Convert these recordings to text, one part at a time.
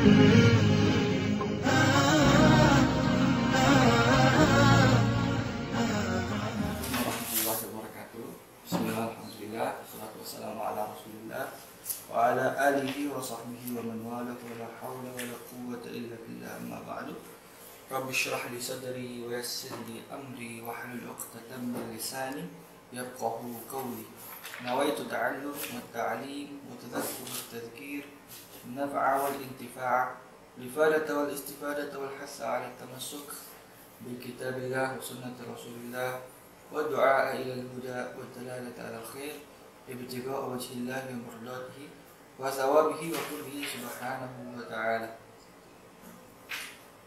warahmatullahi wabarakatuh. Bismillah, alhamdulillah, wassalatu wassalamu ala rasulillah wa ala alihi wa sahbihi wa man wala wa la hawla wa la quwwata illa billah, amma ba'du. Rabbi shrah li sadri wa yassir li amri wa hlul 'uqdatam min lisani yafqahu qawli. Nawaitu ta'allum wa ta'lim wa tadhakkur wa tadhkir naf'a wal intifa' lifadata wal istifadata wal hasa 'ala tamassuk bi kitabillah wa sunnati rasulillah wa du'a ila al-huda wa dalalata 'ala al-khair ibtigha'a wajhillah wa mardatihi wa thawabihi wa qurbihi subhanahu wa ta'ala.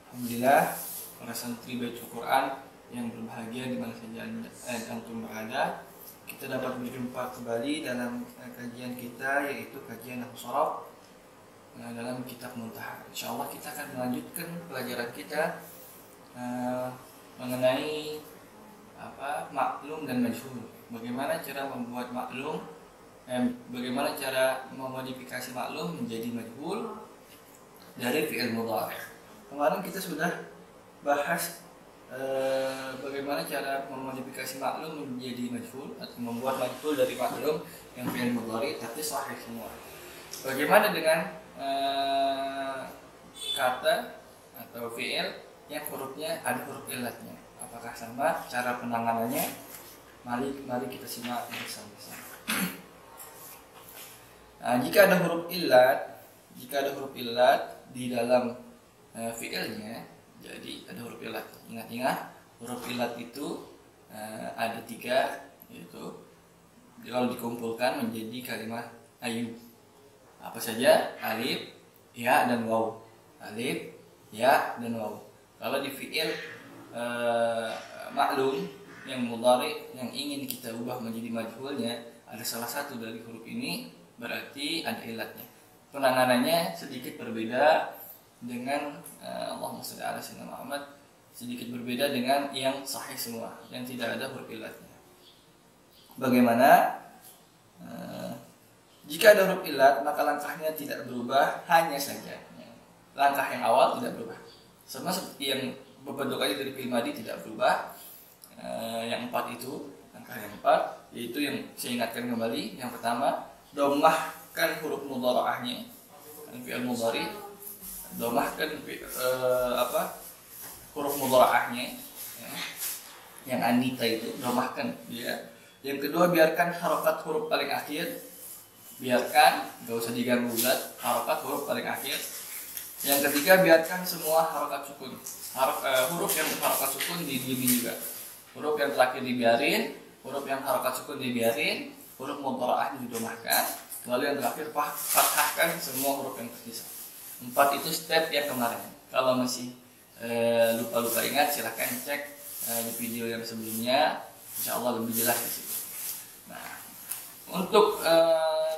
Alhamdulillah, para santri Baitul Quran yang berbahagia di mana saja antum berada, kita dapat berjumpa kembali dalam kajian kita, yaitu kajian Nahwu Sharaf dalam kitab Muntaha. Insyaallah kita akan melanjutkan pelajaran kita mengenai maklum dan majhul. Bagaimana cara membuat maklum, bagaimana cara memodifikasi maklum menjadi majhul dari fi'il mudhari'. Kemarin kita sudah bahas bagaimana cara memodifikasi maklum menjadi majhul atau membuat majhul dari maklum yang fi'il mudhari' tapi sahih semua. Bagaimana dengan kata atau fi'il yang hurufnya ada huruf illatnya? Apakah sama cara penanganannya? Mari kita simak bersama-sama. Jika ada huruf illat di dalam fi'ilnya, jadi ada huruf illat. Ingat-ingat, huruf illat itu ada 3, yaitu kalau dikumpulkan menjadi kalimat ayu. Apa saja? Alif, ya, dan waw. Alif, ya, dan waw. Kalau di fi'il maklum yang mudhari yang ingin kita ubah menjadi majhulnya, ada salah satu dari huruf ini, berarti ada illatnya. Penanganannya sedikit berbeda dengan Allahumma shalli ala sayyidina Muhammad, sedikit berbeda dengan yang sahih semua yang tidak ada huruf illatnya. Bagaimana? Jika ada huruf illat, maka langkahnya tidak berubah, hanya saja langkah yang awal tidak berubah, sama seperti yang beberapa kali dari fi'il madhi tidak berubah. Yang 4 itu, langkah yang 4, yaitu yang saya ingatkan kembali. Yang pertama, dhammahkan huruf mudhara'ahnya, fi'il mudhari, dhammahkan huruf mudhara'ahnya, ya. Yang anita itu dhammahkan dia. Yang kedua, biarkan harokat huruf paling akhir, biarkan, gak usah diganggu gugat, harokat huruf paling akhir. Yang ketiga, biarkan semua harokat sukun, huruf yang harokat sukun didiemin juga. Huruf yang terakhir dibiarin, huruf yang harokat sukun dibiarin, huruf mudhara'ah didomahkan, lalu yang terakhir fathahkan semua huruf yang tersisa. 4 itu step yang kemarin. Kalau masih lupa-lupa ingat, silahkan cek di video yang sebelumnya, insya Allah lebih jelas di situ. Nah, untuk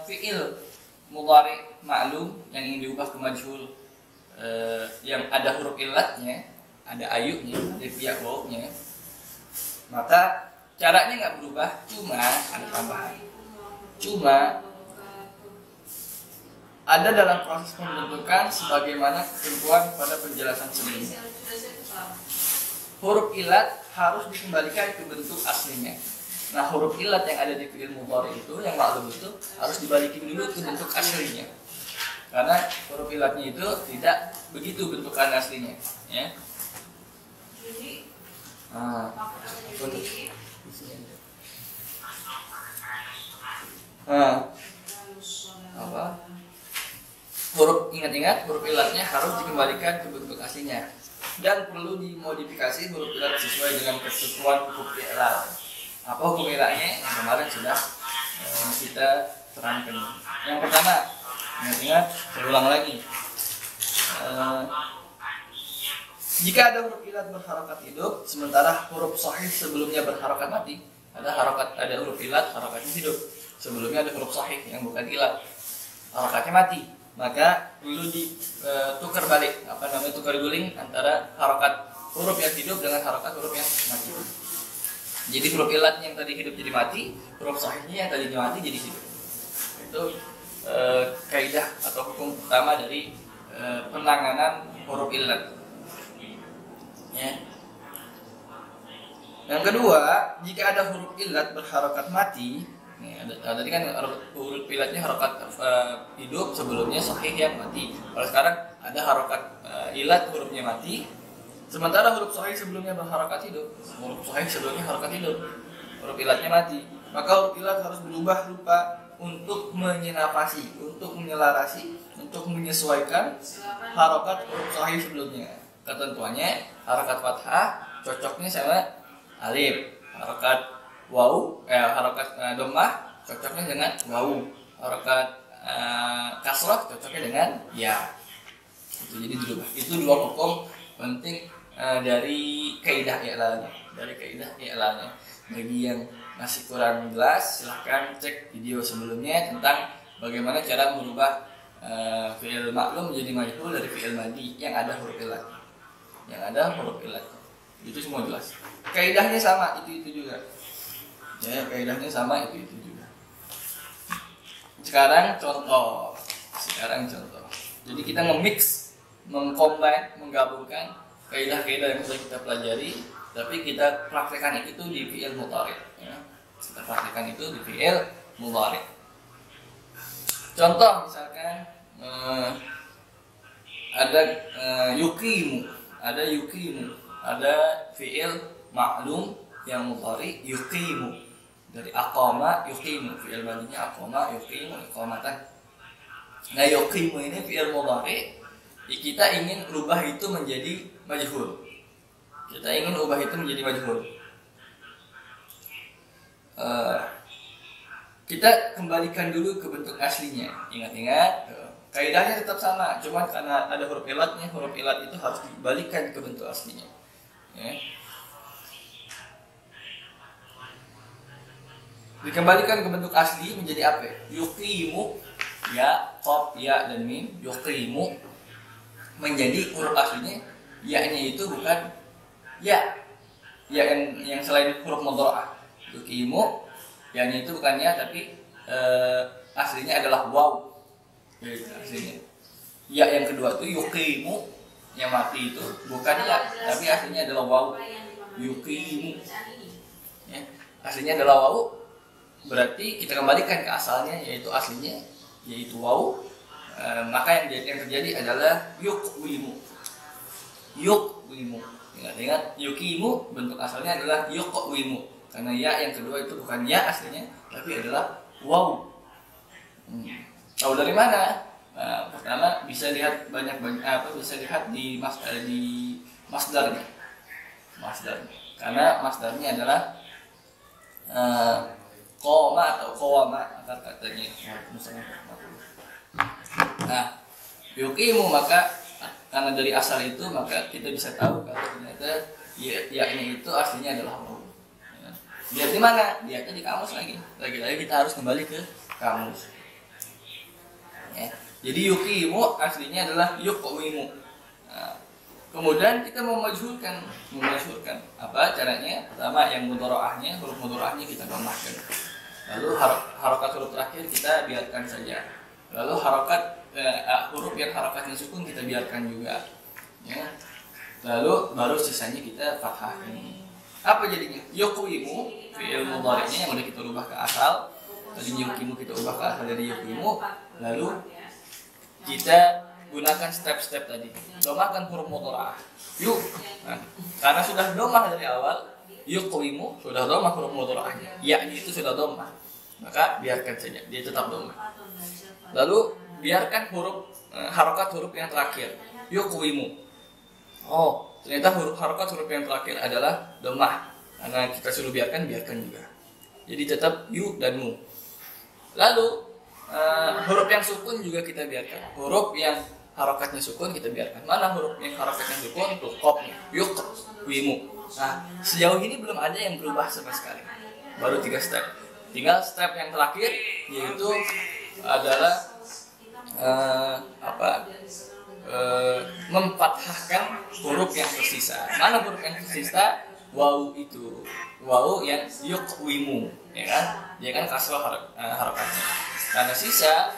fi'il mudhari' maklum yang ingin diubah ke majhul, yang ada huruf illatnya, ada ayunya, ada ya wawnya, maka caranya nggak berubah, cuma ada tambahan. Cuma ada dalam proses pembentukan sebagaimana ketentuan pada penjelasan sebelumnya. Huruf illat harus dikembalikan ke bentuk aslinya. Nah, huruf illat yang ada di fi'il mudhari' itu, yang maklum itu, harus dibalikin dulu ke bentuk aslinya. Karena huruf illatnya itu tidak begitu bentukan aslinya, ya. Huruf, ingat-ingat, huruf illatnya harus dikembalikan ke bentuk aslinya dan perlu dimodifikasi huruf illat sesuai dengan ketentuan hukum i'lal. Apa hukum i'lalnya? Yang kemarin sudah kita terangkan. Yang pertama, ingat-ingat, saya ulang lagi. Jika ada huruf illat berharokat hidup, sementara huruf sahih sebelumnya berharokat mati, ada huruf illat harokatnya hidup, sebelumnya ada huruf sahih yang bukan illat, harokatnya mati, maka perlu ditukar balik, tukar guling antara harokat huruf yang hidup dengan harokat huruf yang mati. Jadi huruf illat yang tadi hidup jadi mati, huruf sahihnya yang tadinya mati jadi hidup. Itu kaidah atau hukum utama dari penanganan huruf illat. Ya. Yang kedua, jika ada huruf illat berharokat mati, tadi kan huruf illatnya harokat hidup, sebelumnya sahih yang mati. Kalau sekarang ada harokat illat hurufnya mati, sementara huruf sahih sebelumnya berharokat hidup. Huruf sahih sebelumnya harokat hidup, huruf illatnya mati. Maka huruf illat harus berubah rupa untuk menyenapasi, untuk menyelarasi, untuk menyesuaikan harokat huruf sahih sebelumnya. Ketentuannya harokat fathah cocoknya sama alif, harokat harokat dhammah cocoknya dengan wawu, harokat kasrah cocoknya dengan ya. Itu jadi dirubah. Itu dua hukum penting dari kaidah i'lalnya. Bagi yang masih kurang jelas, silahkan cek video sebelumnya tentang bagaimana cara merubah fi'il maklum menjadi majhul dari fi'il madi yang ada huruf illat. Itu semua jelas. Kaidahnya sama, itu juga. Ya, kaidahnya sama, itu juga. Sekarang contoh. Jadi kita nge-mix, mengcombine, menggabungkan kaidah-kaidah yang sudah kita pelajari, tapi kita praktekkan itu di fi'il mudhari. Ya. Kita praktekkan itu di fi'il mudhari. Contoh misalkan ada yuqimu, ada fi'il ma'lum yang mudhari yuqimu, dari aqama yuqimu, fi'il madinya aqama yuqimu iqamatan. Nah, yuqimu ini fi'il mudhari, kita ingin ubah itu menjadi majhul. Kita kembalikan dulu ke bentuk aslinya. Ingat-ingat, kaidahnya tetap sama, cuma karena ada huruf illatnya, huruf illat itu harus dikembalikan ke bentuk aslinya. Ya. Dikembalikan ke bentuk asli menjadi apa? Yuqimu, ya, qaf, ya dan mim. Yuqimu menjadi huruf aslinya, ya-nya itu bukan ya yang selain huruf mudhara'ah. Yuqimu, ya-nya itu bukan ya, tapi aslinya adalah waw. Aslinya. Ya yang kedua itu yuqimu, yang mati itu bukan ya, tapi aslinya adalah waw. Yuqimu. Ya, aslinya adalah waw. Berarti kita kembalikan ke asalnya, yaitu aslinya, yaitu waw. Maka yang terjadi adalah yuqwimu. Ingat, yuqimu bentuk asalnya adalah yuqwimu. Karena ya yang kedua itu bukan ya aslinya, tapi adalah waw. Tahu dari mana? Pertama bisa lihat bisa lihat di masdarnya. Karena masdarnya adalah qoma atau qawama akar katanya. Nah, yuqimu, maka karena dari asal itu maka kita bisa tahu kalau ternyata ya-nya itu aslinya adalah waw. Lihat di mana? Lihatnya di kamus lagi. Lagi-lagi kita harus kembali ke kamus. Ya. Jadi yuqimu aslinya adalah yuqwimu. Nah, kemudian kita memajhulkan. Apa caranya? Pertama yang mudhara'ahnya, huruf mudhara'ahnya kita dhammahkan. Lalu harokat huruf terakhir kita biarkan saja. Lalu huruf yang harokatnya sukun kita biarkan juga. Ya. Lalu baru sisanya kita fathahkan. Apa jadinya? Yuqwimu, fi'il mudhari'nya yang udah kita ubah ke asal. Tadi yuqimu kita ubah ke asal dari yuqimu. Lalu kita gunakan step-step tadi. Dhammahkan huruf mudhara'ah. Nah, karena sudah dhammah dari awal, yuqwimu sudah dhammah huruf mudhara'ahnya. Ya-nya itu sudah dhammah. Maka biarkan saja, dia tetap dhammah. Lalu biarkan harokat huruf yang terakhir, yuqwimu. Oh, ternyata harokat huruf yang terakhir adalah dhammah. Karena kita suruh biarkan juga. Jadi tetap yu dan mu. Lalu huruf yang sukun juga kita biarkan. Huruf yang harokatnya sukun kita biarkan. Mana huruf yang harokatnya sukun? Qaf, yuqwimu. Nah, sejauh ini belum ada yang berubah sama sekali. Baru 3 step. Tinggal step yang terakhir, yaitu adalah memfathahkan huruf yang tersisa. Mana huruf yang tersisa? Waw itu. Waw yang yuqwimu, ya kan? Dia kan kasrah harokatnya. Karena sisa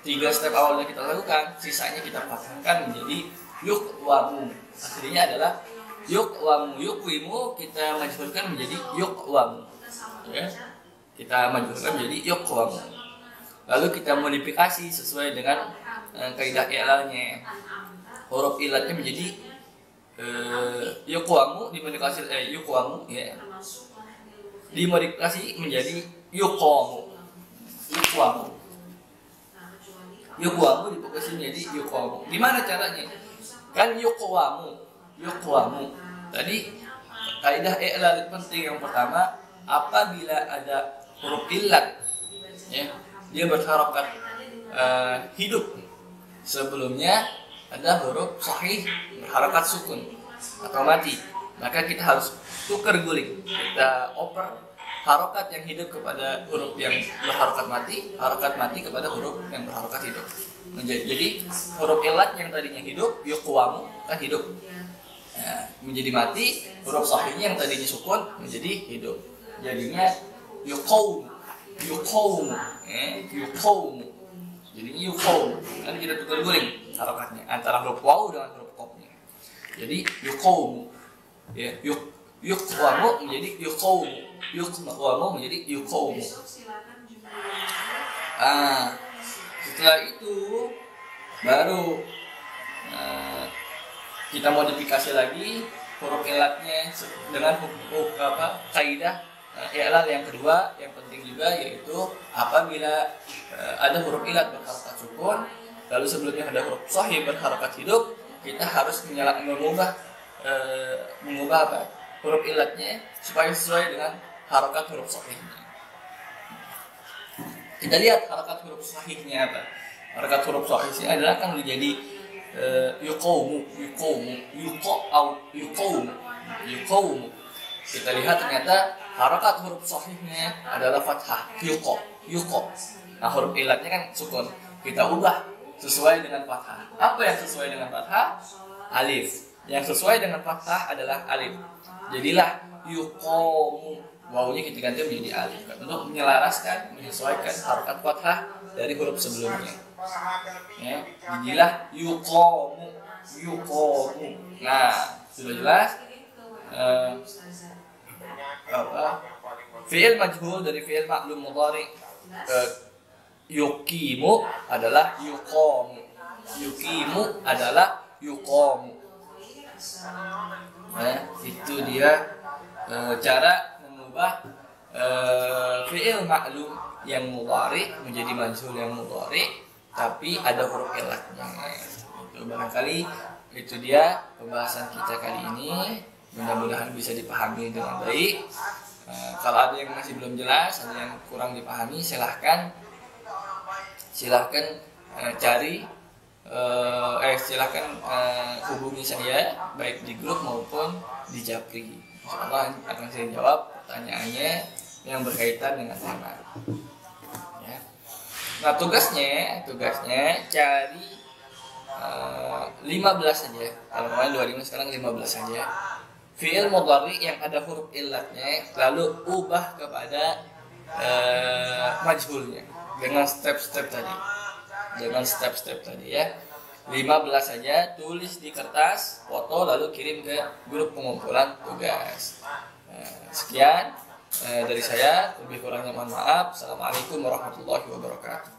3 step awalnya kita lakukan, sisanya kita patahkan menjadi yuqwamu. Aslinya adalah yuqwamu, yuqwimu kita majhulkan menjadi yuqwamu. Ya. Kita majhulkan menjadi yuqwamu. Lalu kita modifikasi sesuai dengan kaidah i'lalnya. Huruf ilatnya menjadi yuqwamu dimodifikasi yuqwamu ya. Dimodifikasi menjadi yuqamu. Yuqwamu. Yuqwamu dimodifikasi menjadi yuqamu. Gimana caranya? Kan yuqwamu. Tadi kaidah i'lal penting yang pertama, apabila ada huruf illat ya, dia berharokat hidup. Sebelumnya ada huruf sahih berharokat sukun atau mati, maka kita harus tukar guling. Kita oper harokat yang hidup kepada huruf yang berharokat mati, harokat mati kepada huruf yang berharokat hidup. Jadi huruf illat yang tadinya hidup, yuqwamu kan hidup, menjadi mati. Huruf sahihnya yang tadinya sukun menjadi hidup. Jadinya yuqawmu. Jadinya yuqawmu. Kan kita tukar guling harokatnya antara huruf waw dengan huruf qafnya. Jadi yuqawmu. Ya, yuqwamu menjadi yuqawmu. Yuqwamu menjadi yuqawmu. Setelah itu baru kita modifikasi lagi huruf ilatnya dengan kaidah i'lal yang kedua yang penting juga, yaitu apabila ada huruf ilat berharokat sukun lalu sebelumnya ada huruf sahih berharokat hidup, kita harus mengubah huruf ilatnya supaya sesuai dengan harokat huruf sahihnya. Kita lihat harokat huruf sahihnya apa. Harokat huruf sahihnya adalah kan menjadi yuqawmu. Kita lihat ternyata harokat huruf sahihnya adalah fathah, yuqa. Nah, huruf ilatnya kan sukun. Kita ubah sesuai dengan fathah. Apa yang sesuai dengan fathah? Alif. Yang sesuai dengan fathah adalah alif. Jadilah yuqamu. Wawunya kita ganti menjadi alif untuk menyelaraskan, menyesuaikan harokat fathah dari huruf sebelumnya. Ya, jadilah yuqamu. Nah, sudah jelas. Fi'il majhul dari fi'il ma'lum mudhari, yuqimu adalah yuqamu. Yuqimu adalah yuqamu. Itu dia cara mengubah fi'il ma'lum yang mudhari menjadi majhul yang mudhari tapi ada huruf ilatnya. Itu barangkali itu dia pembahasan kita kali ini. Mudah-mudahan bisa dipahami dengan baik. Kalau ada yang masih belum jelas, ada yang kurang dipahami, silahkan hubungi saya baik di grup maupun di Japri. Insyaallah akan saya jawab pertanyaannya yang berkaitan dengan tema. Ya. Nah, tugasnya cari 15 saja. Kalau kemarin 25, sekarang 15 saja. Fi'il mudhari yang ada huruf illatnya lalu ubah kepada majhulnya dengan step-step tadi ya. 15 saja, tulis di kertas, foto lalu kirim ke grup pengumpulan tugas. Sekian dari saya, lebih kurangnya mohon maaf. Assalamualaikum warahmatullahi wabarakatuh.